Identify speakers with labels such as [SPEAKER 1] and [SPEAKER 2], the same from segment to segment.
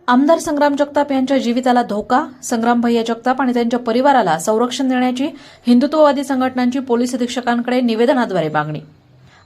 [SPEAKER 1] आमदार संग्राम जगताप यांच्या जीविताला धोका, संग्राम भैया जगताप आणि त्यांच्या परिवाराला संरक्षण देण्याची हिंदुत्ववादी संघटनांची पोलीस अधीक्षकांकडे निवेदनाद्वारे मागणी।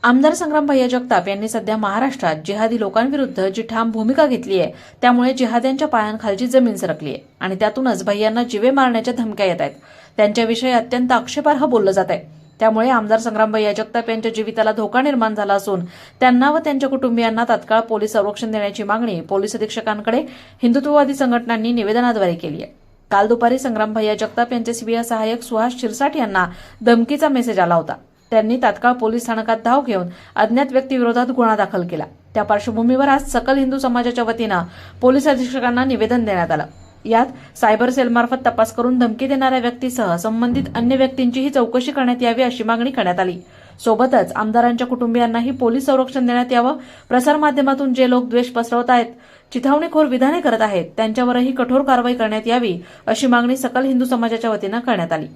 [SPEAKER 1] आमदार संग्राम भैया जगताप यांनी सध्या महाराष्ट्रात जिहादी लोकांविरुद्ध जी ठाम भूमिका घेतली आहे, त्यामुळे जिहाद्यांच्या पायांखालची जमीन सरकली आहे आणि त्यातूनच भैयांना जीवे मारण्याच्या धमक्या येत आहेत। त्यांच्याविषयी अत्यंत आक्षेपार्ह बोललं जात आहे। त्यामुळे आमदार संग्राम भैया जगताप यांच्या जीविताला धोका निर्माण झाला असून त्यांना व त्यांच्या कुटुंबियांना तात्काळ पोलीस संरक्षण देण्याची मागणी पोलीस अधीक्षकांकडे हिंदुत्ववादी संघटनांनी निवेदनाद्वारे केली आहे। काल दुपारी संग्राम भैया जगताप यांचे सीबीआय सहाय्यक सुहास शिरसाट यांना धमकीचा मेसेज आला होता। त्यांनी तात्काळ पोलीस स्थानकात धाव घेऊन अज्ञात व्यक्तीविरोधात गुन्हा दाखल केला। त्या पार्श्वभूमीवर आज सकल हिंदू समाजाच्या वतीनं पोलीस अधीक्षकांना निवेदन देण्यात आलं। यात सायबर सेलमार्फत तपास करून धमकी देणाऱ्या व्यक्तीसह संबंधित अन्य व्यक्तींचीही चौकशी करण्यात यावी अशी मागणी करण्यात आली। सोबतच आमदारांच्या कुटुंबियांनाही पोलीस संरक्षण देण्यात यावं। प्रसारमाध्यमातून जे लोक द्वेष पसरवत आहेत, चिथावणीखोर विधाने करत आहेत, त्यांच्यावरही कठोर कारवाई करण्यात यावी अशी मागणी सकल हिंदू समाजाच्या वतीनं करण्यात आली।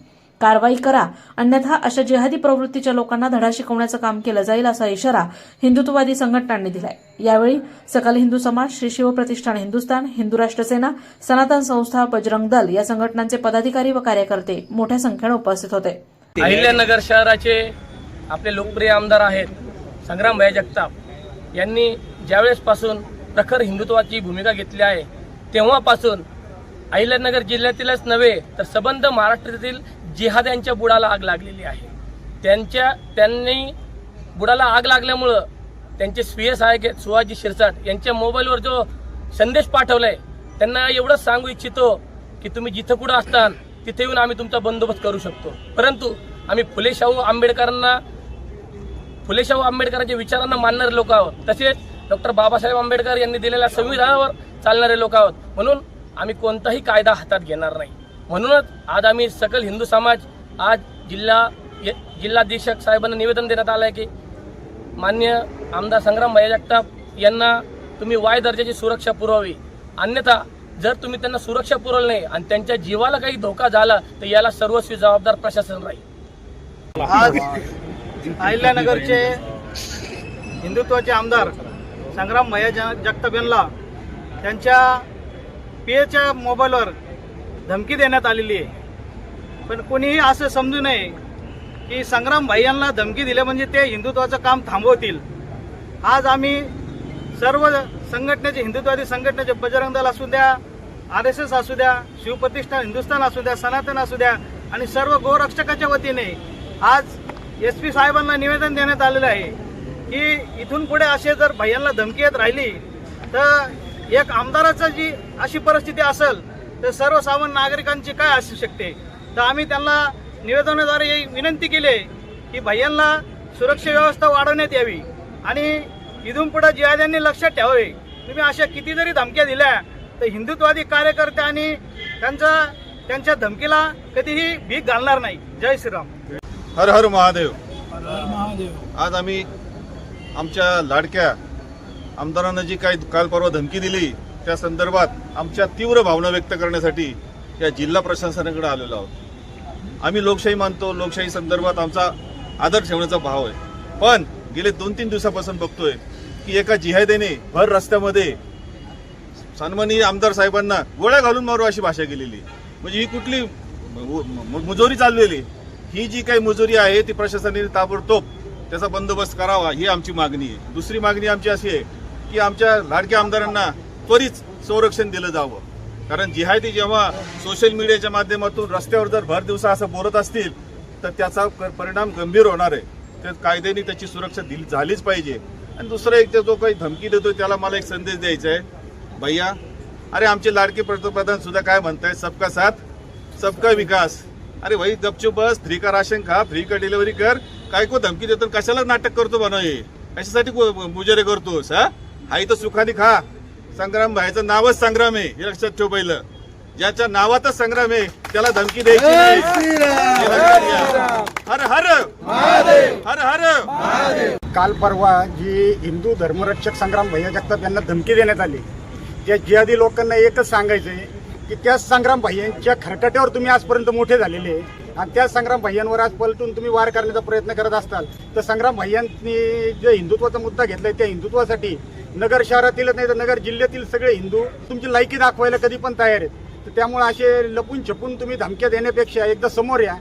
[SPEAKER 1] कारवाई करा, अन्यथा अशा जिहादी प्रवृत्तीच्या लोकांना धडा शिकवण्याचं काम केलं जाईल असा इशारा हिंदुत्ववादी संघटनांनी दिलाय। यावेळी सकल हिंदू समाज, श्री शिव प्रतिष्ठान हिंदुस्थान, हिंदू राष्ट्र सेना, सनातन संस्था, बजरंग दल या संघटनांचे पदाधिकारी व कार्यकर्ते मोठ्या संख्येने उपस्थित होते।
[SPEAKER 2] अहिल्यानगर शहराचे आपले लोकप्रिय आमदार आहेत संग्राम भैया जगताप यांनी ज्यावेळेसपासून प्रखर हिंदुत्वाची भूमिका घेतली आहे, तेव्हापासून अहिल्यानगर जिल्ह्यातीलच नव्हे तर सबंध महाराष्ट्रातील जिहाद्यांच्या बुडाला आग लागलेली आहे। त्यांनी बुडाला आग लागल्यामुळं त्यांचे स्वीय सहाय्यक सुहास शिरसाट यांच्या मोबाईलवर जो संदेश पाठवलाय, त्यांना एवढंच सांगू इच्छितो की तुम्ही जिथं कुठं असताल तिथे येऊन आम्ही तुमचा बंदोबस्त करू शकतो, परंतु आम्ही फुले शाहू आंबेडकरांच्या विचारांना मानणारे लोक आहोत, तसेच डॉक्टर बाबासाहेब आंबेडकर यांनी दिलेल्या संविधानावर चालणारे लोक आहोत। म्हणून आम्ही कोणताही कायदा हातात घेणार नाही। म्हणूनच आज आम्ही सकल हिंदू समाज आज जिल्हाधीक्षक साहेबांना निवेदन देण्यात आलं आहे की माननीय आमदार संग्राम भैया जगताप यांना तुम्ही वाय दर्जाची सुरक्षा पुरवावी, अन्यथा जर तुम्ही त्यांना सुरक्षा पुरवली नाही आणि त्यांच्या जीवाला काही धोका झाला तर याला सर्वस्वी जबाबदार प्रशासन राहील।
[SPEAKER 3] आज अहिल्यानगरचे हिंदुत्वाचे आमदार संग्राम भैया जगताप यांना त्यांच्या पीएच्या मोबाईलवर धमकी देण्यात आलेली आहे। पण कोणीही असं समजू नये की संग्राम भैयांना धमकी दिले म्हणजे ते हिंदुत्वाचं काम थांबवतील। आज आम्ही सर्व संघटनेचे, हिंदुत्ववादी संघटनेचे, बजरंग दल असू द्या, RSS असू द्या, शिवप्रतिष्ठान हिंदुस्थान असू द्या, सनातन असू द्या आणि सर्व गोरक्षकाच्या वतीने आज SP साहेबांना निवेदन देण्यात आलेलं आहे की इथून पुढे असे जर भैयांना धमकी येत राहिली तर एक आमदाराची जी अशी परिस्थिती असेल तर सर्वसामान्य नागरिकांची काय असू शकते। तर आम्ही त्यांना निवेदनाद्वारे विनंती केली की भैयांना सुरक्षा व्यवस्था वाढवण्यात यावी आणि इथून पुढे जिहाद्यांनी लक्षात ठेवावे, तुम्ही अशा किती जरी धमक्या दिल्या तर हिंदुत्ववादी कार्यकर्ते आणि त्यांच्या धमकीला कधीही भीक घालणार नाही। जय श्रीराम।
[SPEAKER 4] हर हर महादेव।
[SPEAKER 3] हर हर महादेव।
[SPEAKER 4] आज आम्ही आमच्या लाडक्या आमदारांना जी काही काल परवा धमकी दिली त्या संदर्भात आमच्या तीव्र भावना व्यक्त करण्यासाठी या जिल्हा प्रशासनाकडे आलेलो आहोत। आम्ही लोकशाही मानतो, लोकशाही संदर्भात आमचा आदर ठेवण्याचा भाव आहे, पण गेले 2-3 दिवसापासून बघतोय की एका जिहाद्याने भर रस्त्यामध्ये सन्माननीय आमदार साहेबांना गोळ्या घालून मारू अशी भाषा केलेली। म्हणजे ही कुठली मुजोरी चाललेली? ही जी काही मुजोरी आहे ती प्रशासनाने ताबडतोब त्याचा बंदोबस्त करावा ही आमची मागणी आहे। दुसरी मागणी आमची अशी आहे की आमच्या लाडक्या आमदारांना त्वरित संरक्षण दिलं जावं, कारण जिहादी जेव्हा सोशल मीडियाच्या माध्यमातून रस्त्यावर जर भर दिवसा असं बोलत असतील तर त्याचा परिणाम गंभीर होणार आहे। तर कायद्याने त्याची सुरक्षा झालीच पाहिजे। आणि दुसरं एक जो काही धमकी देतोय त्याला मला एक संदेश द्यायचा आहे, भैया अरे आमचे लाडके पंतप्रधान सुद्धा काय म्हणतायत, सबका साथ सबका विकास। अरे भाई गपचूप बस, फ्री का राशन खा, फ्री का डिलिव्हरी कर, काय को धमकी देतो, कशाला नाटक करतो बनव, हे कशासाठी मुजरे करतोस? हा इथं सुखाने खा। संग्राम भाईचं नावच संग्राम आहे हे लक्षात ठेव। पहिलं ज्याच्या नावातच संग्राम आहे त्याला धमकी द्यायची नाही। हर हर महादेव, हर हर महादेव।
[SPEAKER 5] काल परवा जी हिंदू धर्मरक्षक संग्राम भैया जगताप यांना धमकी देण्यात आली, त्या जिहादी लोकांना एकच सांगायचंय की त्या संग्राम भैयांच्या खरकट्यावर तुम्ही आजपर्यंत मोठे झालेले आणि त्या संग्राम भैयांवर आज पलटून तुम्ही वार करण्याचा प्रयत्न करत असताल तर संग्राम भैयांनी जे हिंदुत्वाचा मुद्दा घेतलाय त्या हिंदुत्वासाठी नगर शहरातीलच नाही तर नगर जिल्ह्यातील सगळे हिंदू तुमची लायकी दाखवायला कधी पण तयार आहेत. तर त्यामुळे असे लपून छपून तुम्ही धमक्या देण्यापेक्षा एकदा समोर या,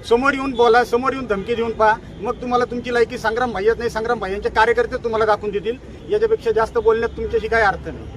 [SPEAKER 5] समोर येऊन बोला, समोर येऊन धमकी देऊन पहा, मग तुम्हाला तुमची लायकी संग्राम भाईच नाही संग्राम भाईंचे कार्यकर्ते तुम्हाला दाखवून देतील. याच्यापेक्षा जास्त बोलण्यात तुमच्याशी काही अर्थ नाही.